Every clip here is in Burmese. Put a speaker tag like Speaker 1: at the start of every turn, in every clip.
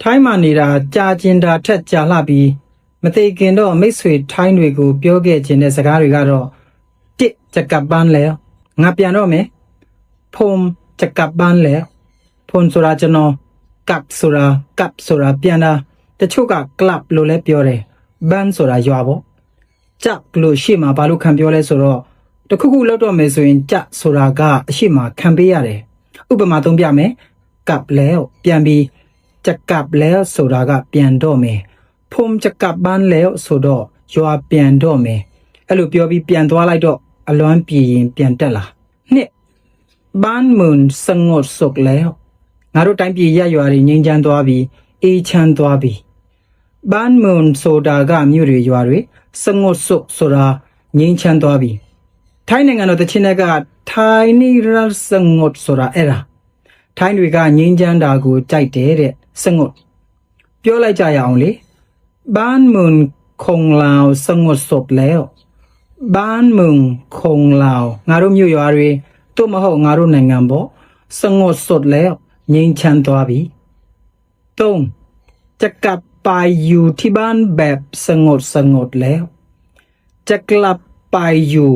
Speaker 1: ထိုင်းမှာနေတာကြာကျင်တာထက်ကြာလှပြီးမသေးခင်တော့မိတ်ဆွေထိုင်းတွေကိုပြောခဲ့ခြင်းတဲ့စကားတွေကတော့တစ်ကြက်ကပ်ပန်းလဲငါပြန်တော့မယ်ဖုံကြက်ကပ်ပန်းလဲဖုံဆိုတာကျွန်တော်ကပ်ဆိုတာပြန်တာတချို့ကကလပ်လို့လည်းပြောတယ်ဘန်းဆိုတာရွာပေါ့ကြက်လို့ရှေ့မှာဘာလို့ခံပြောလဲဆိုတော့တခုခုလောက်တော့မယ်ဆိုရင်ကြက်ဆိုတာကအရှိမခံပေးရတယ်ဥပမာသုံးပြမယ်ကပ်လဲပြန်ပြီးကြက်ကပ်လဲဆိုတာကပြန်တော့မယ်ဖုံကြက်ကပ်ပန်းလဲဆိုတော့ရွာပြန်တော့မယ်အဲ့လိုပြောပြီးပြန်သွားလိုက်တော့အလွမ်းပြေရင်ပြန်တက်လာနှစ်ဘန်းမွန်စငတ်ဆုတ်လဲငါတို့တိုင်းပြည်ရရွာတွေငြိမ်းချမ်းသွားပြီးအေးချမ်းသွားပြီးဘန်းမွန်ဆိုတာကမြို့တွေရွာတွေစငတ်ဆုတ်ဆိုတာငြိမ်းချမ်းသွားပြီးထိုင်းနိုင်ငံတော်တချင်တဲ့ကထိုင်းနီရစငတ်ဆိုတာအဲ့ဒါထိုင်းတွေကငြိမ်းချမ်းတာကိုကြိုက်တယ်တဲ့စငတ်ပြောလိုက်ကြရအောင်လေဘန်းမွန်ခုံလောင်စငတ်ဆုတ်လဲဘန်းမွန်ခုံလောင်ငါတို့မြို့ရွာတွေတို့မဟုတ်ငါတို့နိုင်ငံပေါ့စငတ်ဆုတ်လဲငြိမ်းချမ်းသွားပြီသုံးจะกลับไปอยู่ที่บ้านแบบสงบแล้วจะกลับไปอยู่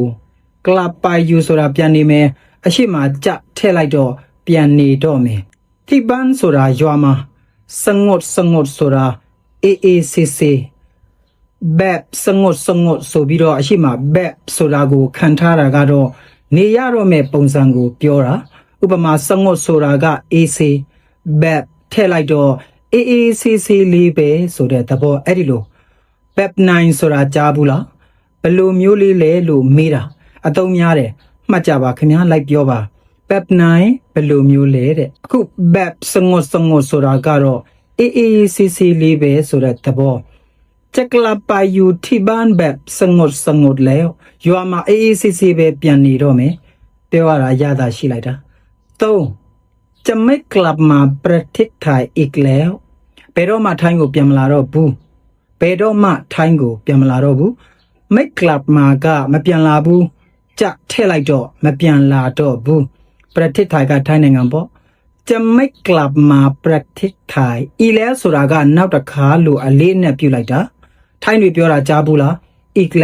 Speaker 1: ဆိုတာပြန်နေမယ်အရှိမကြထည့်လိုက်တော့ပြန်နေတော့မယ်ที่บ้านဆိုတာရွာမှာสงบဆိုတာအေးအေးဆေးဆေးแบบสงบဆိုပြီးတော့အရှိမแบบဆိုတာကိုခံထားတာကတော့နေရတော့မဲ့ပုံစံကိုပြောတာဥပမာစငတ်ဆိုတာကအေးဆေးแบบထည့်လိုက်တော့အေးအေးဆေးဆေးလေးပဲဆိုတဲ့သဘောအဲ့ဒီလိုแบบ9ဆိုတာကြားဘူးလားဘယ်လိုမျိုးလေးလဲလို့မေးတာအသုံးများတယ်မှတ်ကြပါခင်ဗျာလိုက်ပြောပါแบบ9ဘယ်လိုမျိုးလဲတဲ့အခုแบบစငတ်ဆိုတာကတော့အေးအေးဆေးဆေးလေးပဲဆိုတဲ့သဘောจะกลับไปอยู่ที่บ้านแบบสงบแล้วရွာမှာအေးအေးဆေးဆေးပဲပြန်နေတော့မယ်ပြောရတာရတာရှိလိုက်တာ3จะไม่กลับมาประเทศไทยอีกแล้วဘယ်တော့မှထိုင်းကိုပြန်မလာတော့ဘူးဘယ်တော့မှထိုင်းကိုပြန်မလာတော့ဘူးไม่กลับมาကမပြန်လာဘူးจะထည့်လိုက်တော့မပြန်လာတော့ဘူးประเทศไทยကထိုင်းနိုင်ငံပေါ့จะไม่กลับมาประเทศไทยอีแล้วဆိုတာကနောက်တစ်ခါလို့အလေးနဲ့ပြုတ်လိုက်တာထိုင်းတွေပြောတာကြားဘူးလားอีแ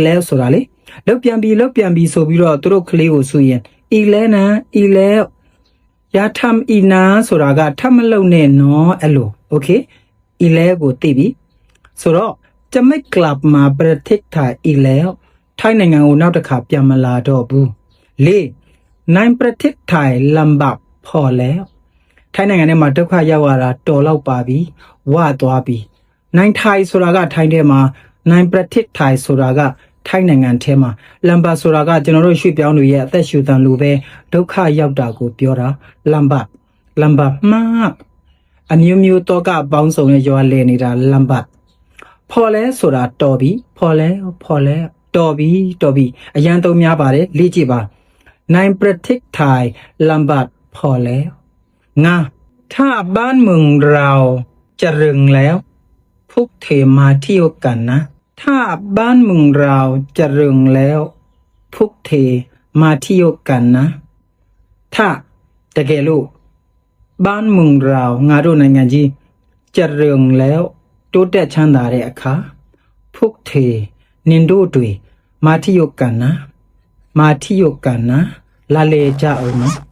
Speaker 1: ล้วဆိုတာလေလောက်ပြန်ပြီးဆိုပြီးတော့သူတို့ကလေးကိုဆိုရင်อีแล้วရထမ်အီနာဆိုတာကထပ်မလုံနဲ့နော်အဲ့လိုโอเคอีแล้วကိုသိပြီဆိုတော့จะไม่กลับมาประเทศไทยอีแล้วထိုင်းနိုင်ငံကိုနောက်တစ်ခါပြန်မလာတော့ဘူး၄နိုင်ประเทศไทยลำบากพอแล้วထိုင်းနိုင်ငံထဲမှာဒုက္ခရောက်ရတာတော်လောက်ပါပြီဝသွားပြီနိုင်ထိုင်ဆိုတာကထိုင်းထဲမှာနိုင်ประเทศไทยဆိုတာကထိုင်းနိုင်ငံထဲမှာလမ်ဘာဆိုတာကကျွန်တော်တို့ရွှေ့ပြောင်းတွေရဲ့အသက်ရှူတန်လိုပဲဒုက္ခရောက်တာကိုပြောတာလမ်ဘာမှားအမျိုးတော့ကပေါင်းစုံရဲ့ရွာလဲနေတာလမ်ဘာဖော်လဲဆိုတာတော်ပြီဖော်လဲတော်ပြီအရန်သုံးများပါတယ်လေ့ကြည့်ပါနိုင်ประเทศไทยลำบากพอแล้วงาถ้าบ้านเมืองเราเจริญแล้วพวกเธอมาเที่ยวกันนะถ้าบ้านเมืองเราเจริญแล้วพวกเธอมาเที่ยวกันนะถ้าตะเกลูบ้านเมืองเรางาတို့နိုင်ငံကြီးเจริญแล้วတိုးတက်ချမ်းသာတဲ့အခါพวกเธอနင်တို့တွေมาเที่ยวกันนะလာလေကြအောင်နော်